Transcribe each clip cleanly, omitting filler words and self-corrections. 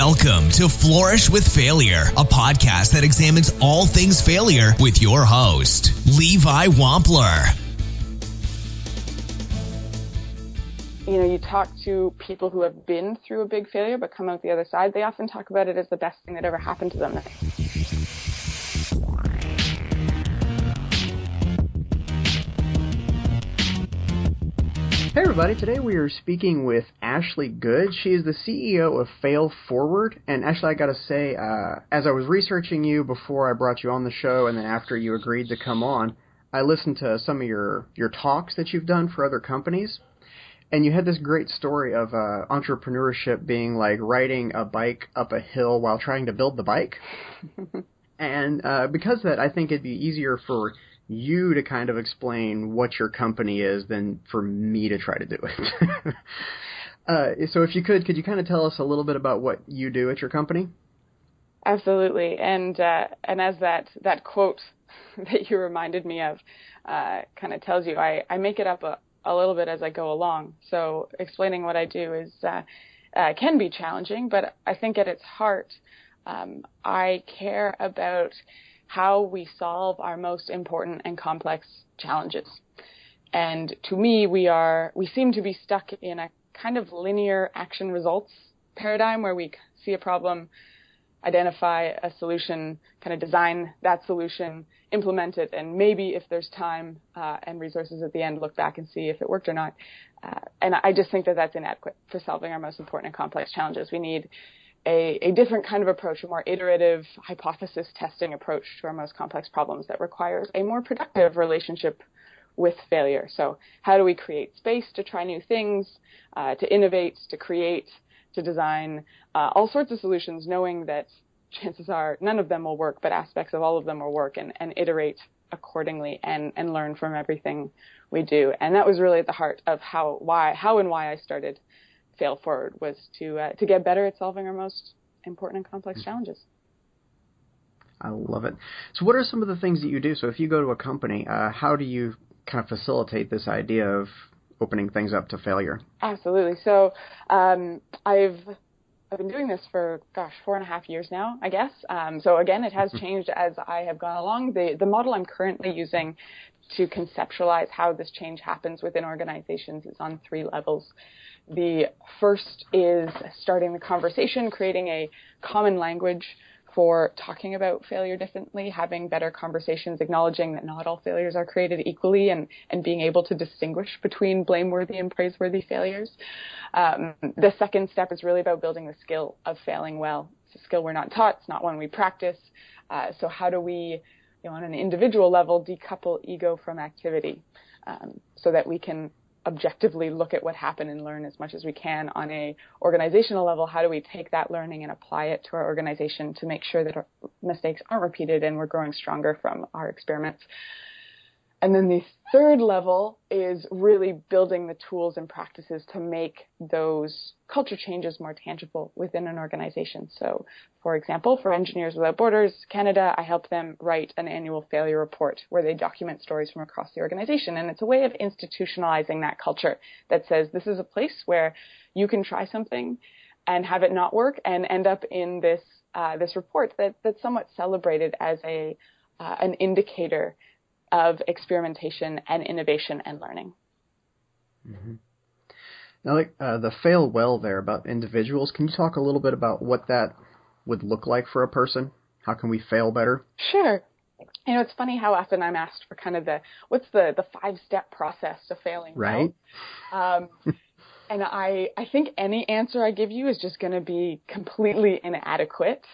Welcome to Flourish With Failure, a podcast that examines all things failure with your host, Levi Wampler. You know, you talk to people who have been through a big failure but come out the other side, they often talk about it as the best thing that ever happened to them. Hey everybody, today we are speaking with Ashley Good. She is the CEO of Fail Forward. And Ashley, I gotta say, as I was researching you before I brought you on the show and then after you agreed to come on, I listened to some of your talks that you've done for other companies. And you had this great story of entrepreneurship being like riding a bike up a hill while trying to build the bike. And because of that, I think it'd be easier for you to kind of explain what your company is than for me to try to do it. So if you could you kind of tell us a little bit about what you do at your company? Absolutely. And as that quote that you reminded me of kind of tells you, I make it up a little bit as I go along. So explaining what I do is can be challenging, but I think at its heart, I care about how we solve our most important and complex challenges. And to me, we seem to be stuck in a kind of linear action results paradigm where we see a problem, identify a solution, kind of design that solution, implement it, and maybe if there's time and resources at the end, look back and see if it worked or not. And I just think that that's inadequate for solving our most important and complex challenges. We need a different kind of approach, a more iterative hypothesis testing approach to our most complex problems that requires a more productive relationship with failure. So how do we create space to try new things, to innovate, to create, to design all sorts of solutions, knowing that chances are none of them will work, but aspects of all of them will work, and iterate accordingly and learn from everything we do. And that was really at the heart of how and why I started Fail Forward, was to get better at solving our most important and complex challenges. I love it. So what are some of the things that you do? So if you go to a company, how do you kind of facilitate this idea of opening things up to failure? Absolutely. So I've been doing this for, 4.5 years now, I guess. So again, it has changed as I have gone along. The model I'm currently using to conceptualize how this change happens within organizations is on 3 levels. The first is starting the conversation, creating a common language for talking about failure differently, having better conversations, acknowledging that not all failures are created equally, and being able to distinguish between blameworthy and praiseworthy failures. The second step is really about building the skill of failing well. It's a skill we're not taught. It's not one we practice. So how do we, on an individual level, decouple ego from activity so that we can objectively look at what happened and learn as much as we can? On a organizational level, how do we take that learning and apply it to our organization to make sure that our mistakes aren't repeated and we're growing stronger from our experiments? And then the third level is really building the tools and practices to make those culture changes more tangible within an organization. So, for example, for Engineers Without Borders Canada, I help them write an annual failure report where they document stories from across the organization. And it's a way of institutionalizing that culture that says this is a place where you can try something and have it not work and end up in this report that's somewhat celebrated as an indicator of experimentation and innovation and learning. Mm-hmm. Now, the fail well there about individuals, can you talk a little bit about what that would look like for a person? How can we fail better? Sure. It's funny how often I'm asked for kind of what's the 5-step process to failing right. well. And I think any answer I give you is just going to be completely inadequate.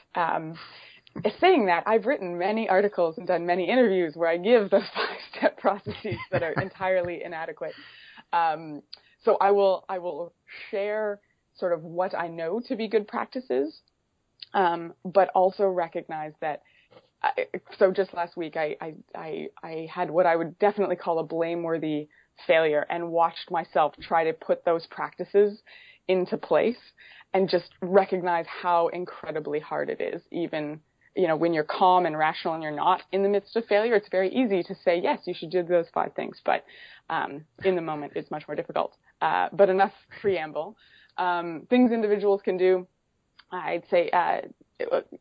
Saying that, I've written many articles and done many interviews where I give those 5-step processes that are entirely inadequate. So I will share sort of what I know to be good practices, but also recognize that. So just last week, I had what I would definitely call a blameworthy failure and watched myself try to put those practices into place and just recognize how incredibly hard it is, even when you're calm and rational and you're not in the midst of failure. It's very easy to say, yes, you should do those 5 things. But in the moment, it's much more difficult. But enough preamble. Things individuals can do. I'd say, I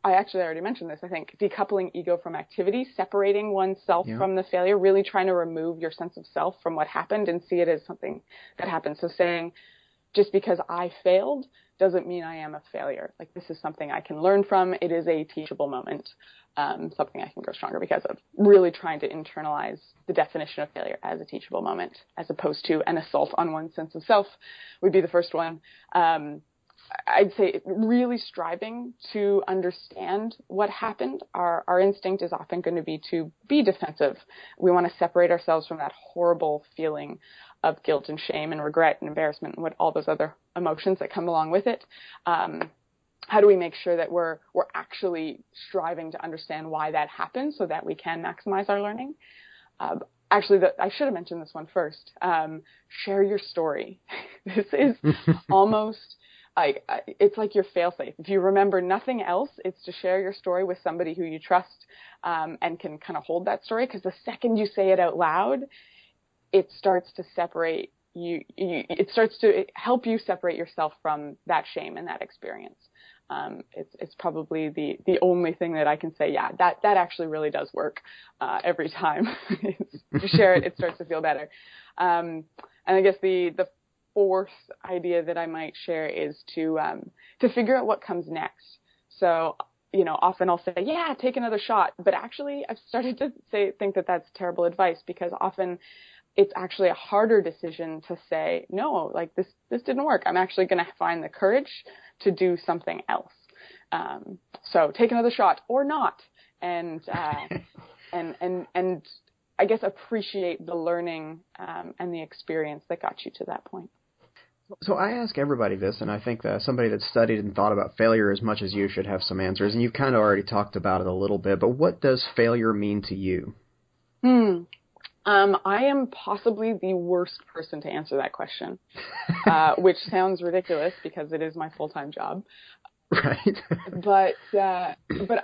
actually already mentioned this, I think, decoupling ego from activity, separating oneself from the failure, really trying to remove your sense of self from what happened and see it as something that happened. So saying, just because I failed doesn't mean I am a failure. Like, this is something I can learn from. It is a teachable moment, something I can grow stronger because of. Really trying to internalize the definition of failure as a teachable moment, as opposed to an assault on one's sense of self would be the first one. I'd say really striving to understand what happened. Our instinct is often going to be defensive. We want to separate ourselves from that horrible feeling of guilt and shame and regret and embarrassment and what all those other emotions that come along with it. How do we make sure that we're actually striving to understand why that happened so that we can maximize our learning? Actually, I should have mentioned this one first. Share your story. This is almost it's like your fail-safe. If you remember nothing else, it's to share your story with somebody who you trust and can kind of hold that story, because the second you say it out loud, it starts to separate you. It starts to help you separate yourself from that shame and that experience. It's probably the only thing that I can say, yeah, that actually really does work every time. You share it, it starts to feel better. And I guess the fourth idea that I might share is to figure out what comes next. So, often I'll say, yeah, take another shot. But actually, I've started to think that that's terrible advice, because often it's actually a harder decision to say, no, like this didn't work. I'm actually going to find the courage to do something else. So take another shot or not. And I guess appreciate the learning and the experience that got you to that point. So I ask everybody this, and I think that somebody that studied and thought about failure as much as you should have some answers, and you've kind of already talked about it a little bit, but what does failure mean to you? I am possibly the worst person to answer that question, which sounds ridiculous because it is my full-time job. Right. But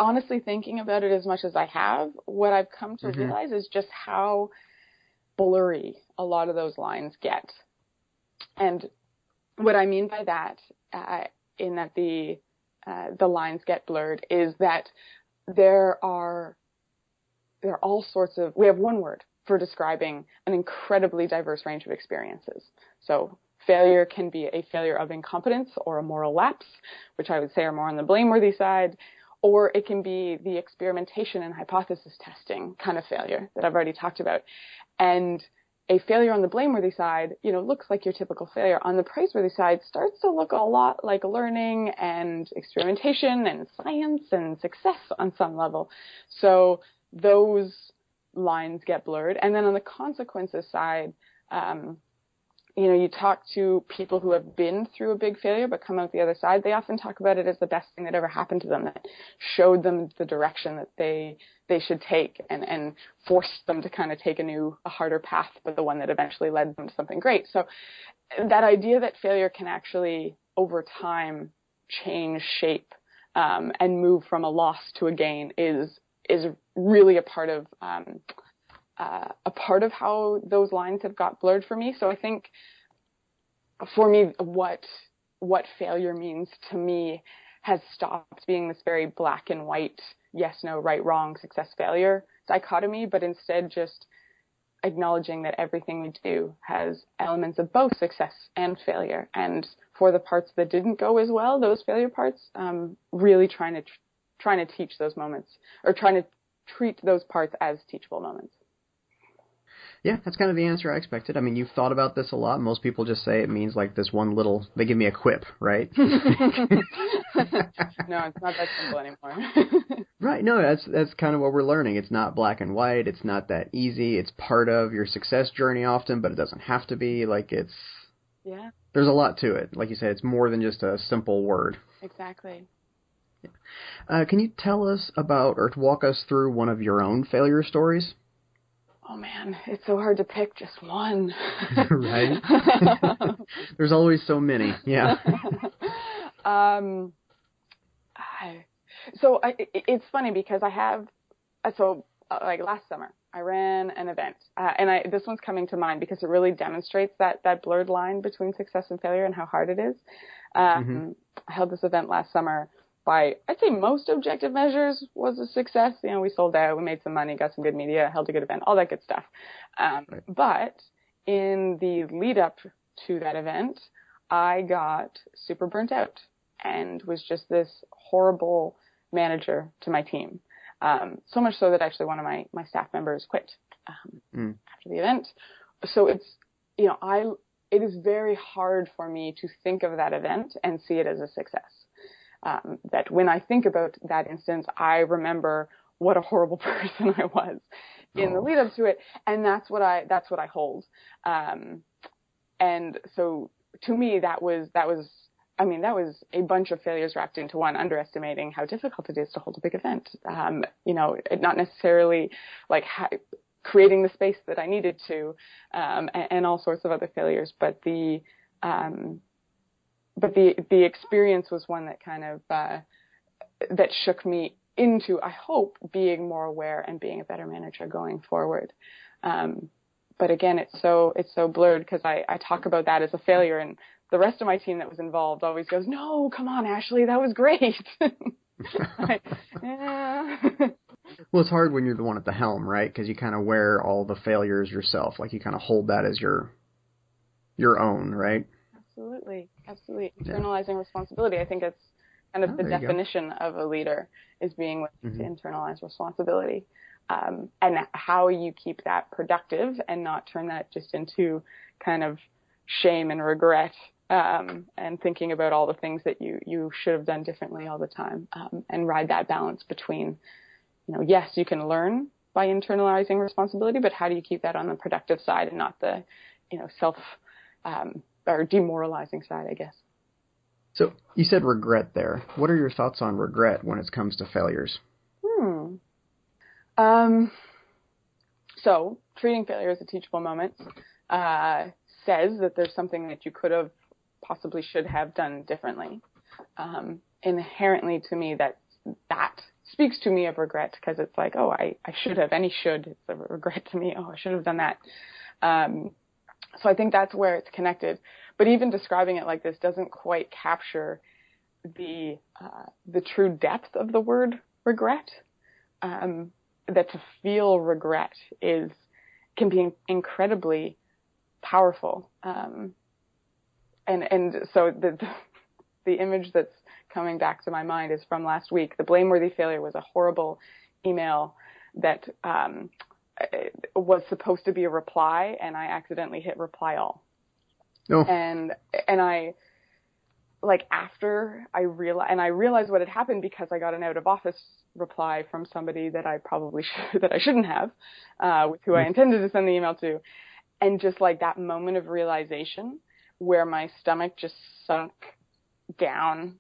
honestly, thinking about it as much as I have, what I've come to realize is just how blurry a lot of those lines get. And what I mean by that, in that the lines get blurred, is that there are all sorts of, we have one word for describing an incredibly diverse range of experiences. So failure can be a failure of incompetence or a moral lapse, which I would say are more on the blameworthy side, or it can be the experimentation and hypothesis testing kind of failure that I've already talked about. And a failure on the blameworthy side, looks like your typical failure. On the praiseworthy side, starts to look a lot like learning and experimentation and science and success on some level. So those lines get blurred. And then on the consequences side, you talk to people who have been through a big failure but come out the other side. They often talk about it as the best thing that ever happened to them, that showed them the direction that they should take and forced them to kind of take a harder path, but the one that eventually led them to something great. So that idea that failure can actually, over time, change shape and move from a loss to a gain is really a part of how those lines have got blurred for me. So I think for me, what failure means to me has stopped being this very black and white, yes, no, right, wrong, success, failure dichotomy, but instead just acknowledging that everything we do has elements of both success and failure. And for the parts that didn't go as well, those failure parts, really trying to teach those moments, or trying to treat those parts as teachable moments. Yeah, that's kind of the answer I expected. I mean, you've thought about this a lot. Most people just say it means like this one little, they give me a quip, right? No, it's not that simple anymore. Right. No, that's kind of what we're learning. It's not black and white. It's not that easy. It's part of your success journey often, but it doesn't have to be. Yeah. There's a lot to it. Like you said, it's more than just a simple word. Exactly. Yeah. Can you tell us about, or walk us through one of your own failure stories? Oh man, it's so hard to pick just one. Right. There's always so many. Yeah. It's funny because I have, like last summer, I ran an event, this one's coming to mind because it really demonstrates that blurred line between success and failure and how hard it is. I held this event last summer. By, I'd say, most objective measures was a success. You know, we sold out, we made some money, got some good media, held a good event, all that good stuff. But in the lead up to that event, I got super burnt out and was just this horrible manager to my team. So much so that actually one of my staff members quit after the event. So it's, you know, it is very hard for me to think of that event and see it as a success. That when I think about that instance, I remember what a horrible person I was in the lead up to it. And that's what I hold. And so to me, that was a bunch of failures wrapped into one, underestimating how difficult it is to hold a big event. You know, not necessarily like creating the space that I needed to, and all sorts of other failures, but the experience was one that kind of, that shook me into, I hope, being more aware and being a better manager going forward. But again, it's so blurred because I talk about that as a failure, and the rest of my team that was involved always goes, "No, come on, Ashley, that was great." Yeah. Well, it's hard when you're the one at the helm, right? Because you kind of wear all the failures yourself. Like you kind of hold that as your own, right? Absolutely. Internalizing responsibility. I think it's kind of the definition of a leader is being willing to internalize responsibility. And how you keep that productive and not turn that just into kind of shame and regret, and thinking about all the things that you should have done differently all the time, and ride that balance between, you know, yes, you can learn by internalizing responsibility, but how do you keep that on the productive side and not the, you know, self or demoralizing side, I guess. So you said regret there. What are your thoughts on regret when it comes to failures? So treating failure as a teachable moment says that there's something that you could have, possibly should have done differently. Inherently to me, that speaks to me of regret, because it's like, oh, I should have. Any should, it's a regret to me. Oh, I should have done that. So I think that's where it's connected. But even describing it like this doesn't quite capture the true depth of the word regret. That to feel regret can be incredibly powerful. And so the image that's coming back to my mind is from last week. The blameworthy failure was a horrible email that was supposed to be a reply, and I accidentally hit reply all. Oh. And I, like, after I realized what had happened because I got an out of office reply from somebody that I probably that I shouldn't have, with who I intended to send the email to. And just like that moment of realization where my stomach just sunk down,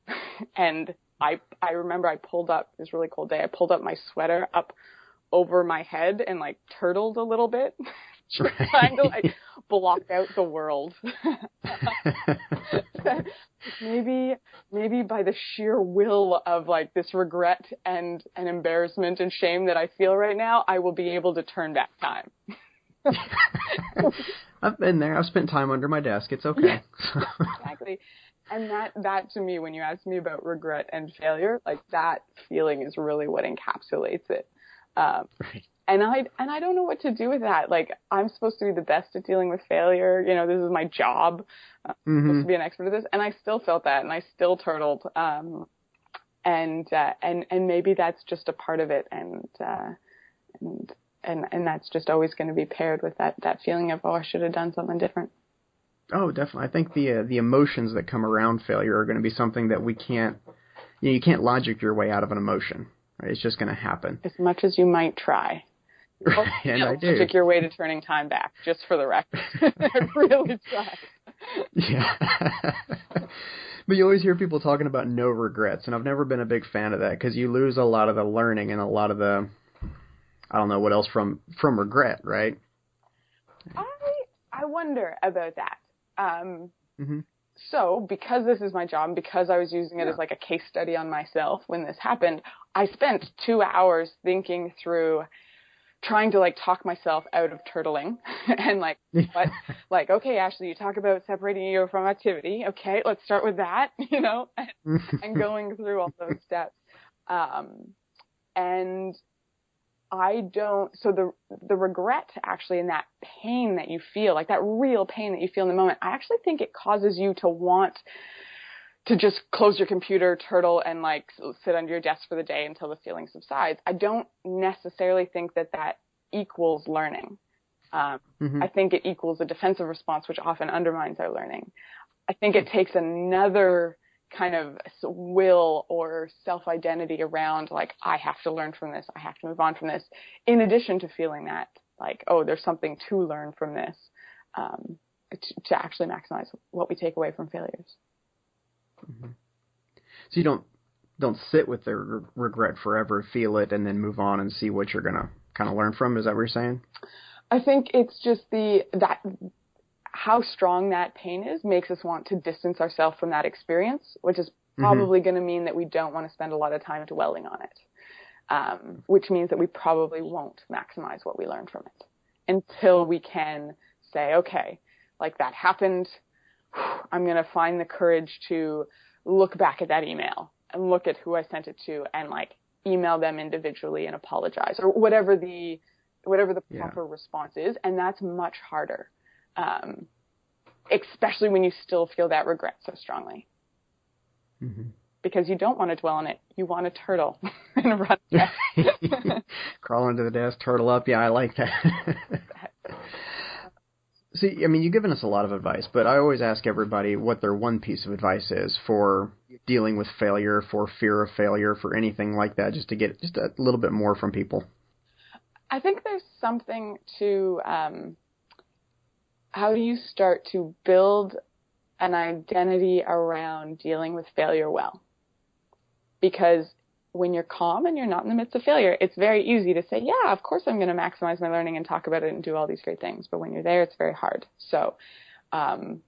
and I remember I pulled up, it was a really cold day, I pulled up my sweater up over my head and like turtled a little bit, trying to like block out the world. maybe by the sheer will of like this regret and embarrassment and shame that I feel right now, I will be able to turn back time. I've been there. I've spent time under my desk. It's okay. Exactly. And that to me, when you ask me about regret and failure, like that feeling is really what encapsulates it. Right. And I don't know what to do with that. Like, I'm supposed to be the best at dealing with failure. You know, this is my job. I'm supposed to be an expert at this. And I still felt that, and I still turtled. And maybe that's just a part of it. And that's just always going to be paired with that feeling of, oh, I should have done something different. Oh, definitely. I think the emotions that come around failure are going to be something that we can't, you can't logic your way out of an emotion. Right? It's just going to happen. As much as you might try. Right, and I do. Logic your way to turning time back, just for the record. I really try. Yeah. But you always hear people talking about no regrets, and I've never been a big fan of that, because you lose a lot of the learning and a lot of the, I don't know what else from regret, right? I wonder about that. So because this is my job, because I was using it as like a case study on myself when this happened, I spent 2 hours thinking through trying to like talk myself out of turtling and like, what, like, okay, Ashley, you talk about separating ego from activity. Okay, let's start with that, and going through all those steps. And so the regret actually in that pain that you feel, like that real pain that you feel in the moment, I actually think it causes you to want to just close your computer, turtle, and like sit under your desk for the day until the feeling subsides. I don't necessarily think that equals learning. I think it equals a defensive response, which often undermines our learning. I think it takes another kind of will or self-identity around like, I have to learn from this. I have to move on from this. In addition to feeling that like, oh, there's something to learn from this, to actually maximize what we take away from failures. So you don't sit with the regret forever, feel it, and then move on and see what you're going to kind of learn from. Is that what you're saying? I think it's just how strong that pain is makes us want to distance ourselves from that experience, which is probably going to mean that we don't want to spend a lot of time dwelling on it, which means that we probably won't maximize what we learn from it until we can say, okay, like that happened. I'm going to find the courage to look back at that email and look at who I sent it to and like email them individually and apologize or whatever the proper response is. And that's much harder. Especially when you still feel that regret so strongly, because you don't want to dwell on it. You want to turtle and run. Crawl into the desk, turtle up. Yeah, I like that. See, I mean, you've given us a lot of advice, but I always ask everybody what their one piece of advice is for dealing with failure, for fear of failure, for anything like that, just to get just a little bit more from people. I think there's something to how do you start to build an identity around dealing with failure well? Because when you're calm and you're not in the midst of failure, it's very easy to say, yeah, of course I'm going to maximize my learning and talk about it and do all these great things. But when you're there, it's very hard. So I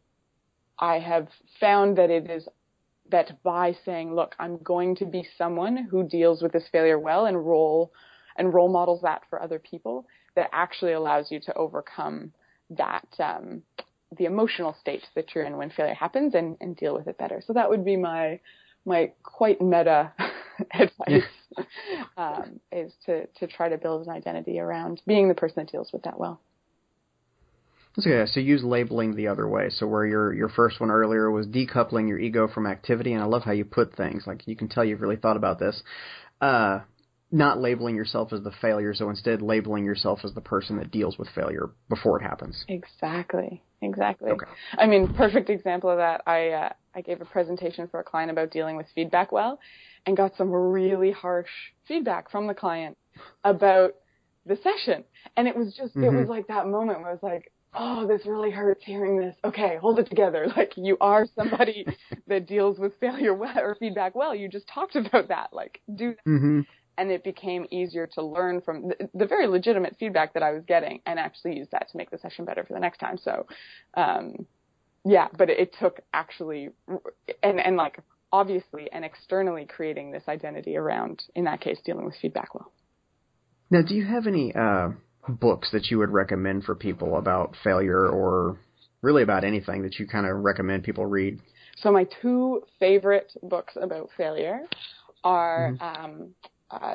have found that by saying, look, I'm going to be someone who deals with this failure well and role models that for other people, that actually allows you to overcome that the emotional state that you're in when failure happens and deal with it better. So that would be my quite meta advice, is to try to build an identity around being the person that deals with that well. Okay, so use labeling the other way. So where your first one earlier was decoupling your ego from activity, and I love how you put things. Like, you can tell you've really thought about this. Not labeling yourself as the failure, so instead labeling yourself as the person that deals with failure before it happens. Exactly. Okay. I mean, perfect example of that. I gave a presentation for a client about dealing with feedback well, and got some really harsh feedback from the client about the session. And it was just, it was like that moment where I was like, oh, this really hurts hearing this. Okay, hold it together. Like, you are somebody that deals with failure well or feedback well. You just talked about that. Like, do that. And it became easier to learn from the very legitimate feedback that I was getting and actually use that to make the session better for the next time. So, but it took actually, and like obviously and externally creating this identity around, in that case, dealing with feedback well. Now, do you have any books that you would recommend for people about failure, or really about anything that you kind of recommend people read? So my two favorite books about failure are,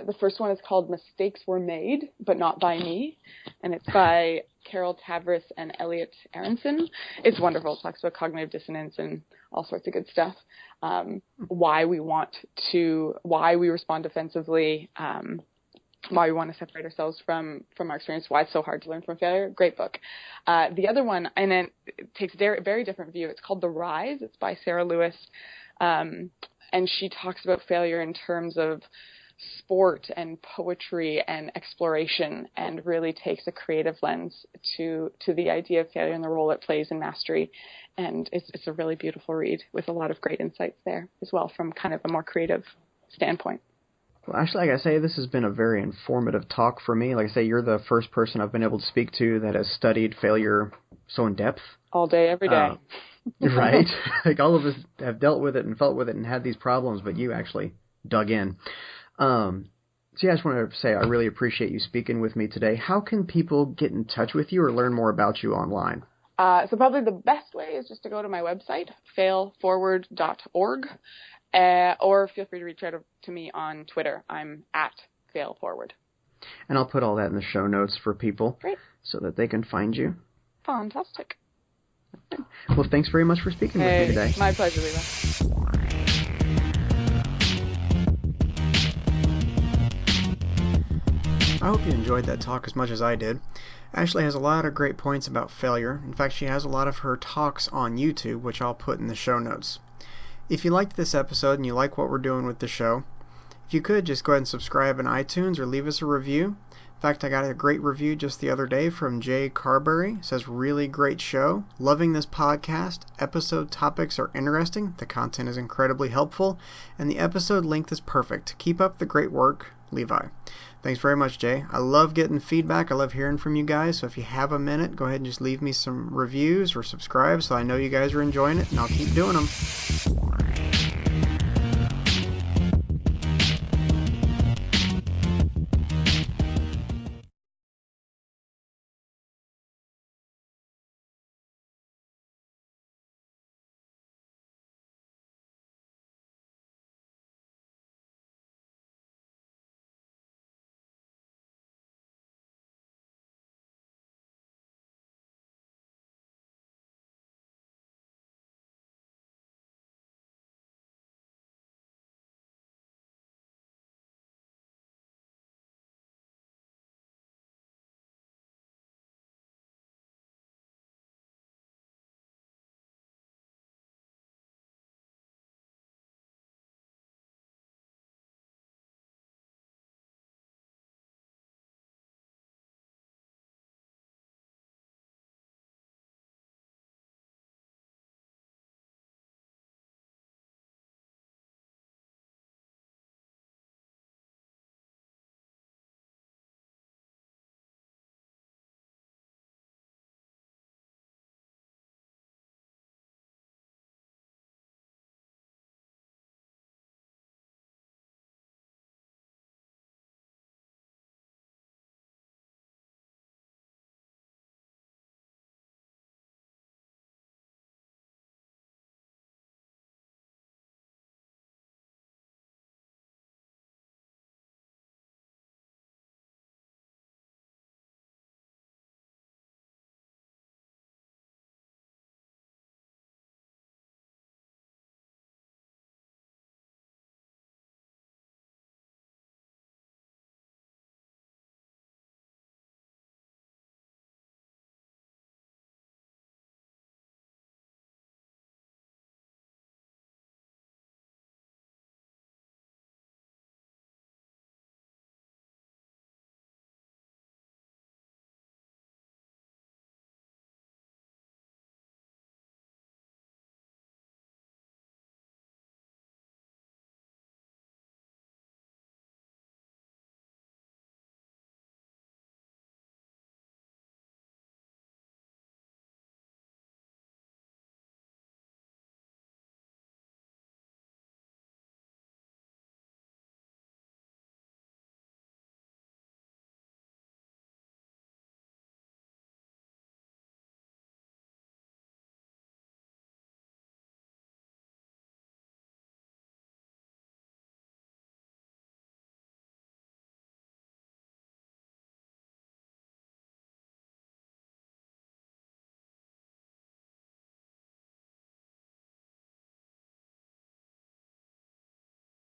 the first one is called Mistakes Were Made, But Not By Me, and it's by Carol Tavris and Elliot Aronson. It's wonderful. It talks about cognitive dissonance and all sorts of good stuff. Why we respond defensively, why we want to separate ourselves from our experience, why it's so hard to learn from failure. Great book. The other one, and then it takes a very different view. It's called The Rise. It's by Sarah Lewis, and she talks about failure in terms of sport and poetry and exploration, and really takes a creative lens to the idea of failure and the role it plays in mastery. And it's a really beautiful read with a lot of great insights there as well from kind of a more creative standpoint. Well, actually, like I say, this has been a very informative talk for me. Like I say, you're the first person I've been able to speak to that has studied failure so in depth. All day, every day. Right? Like, all of us have dealt with it and felt with it and had these problems, but you actually dug in. I just want to say I really appreciate you speaking with me today. How can people get in touch with you or learn more about you online? So probably the best way is just to go to my website, failforward.org, or feel free to reach out to me on Twitter. I'm at failforward. And I'll put all that in the show notes for people. Great. So that they can find you. Fantastic. Well, thanks very much for speaking with me today. My pleasure, Levi. I hope you enjoyed that talk as much as I did. Ashley has a lot of great points about failure. In fact, she has a lot of her talks on YouTube, which I'll put in the show notes. If you liked this episode and you like what we're doing with the show, if you could, just go ahead and subscribe in iTunes or leave us a review. In fact, I got a great review just the other day from Jay Carberry. It says, really great show. Loving this podcast. Episode topics are interesting. The content is incredibly helpful. And the episode length is perfect. Keep up the great work, Levi. Thanks very much, Jay. I love getting feedback. I love hearing from you guys. So if you have a minute, go ahead and just leave me some reviews or subscribe so I know you guys are enjoying it, and I'll keep doing them.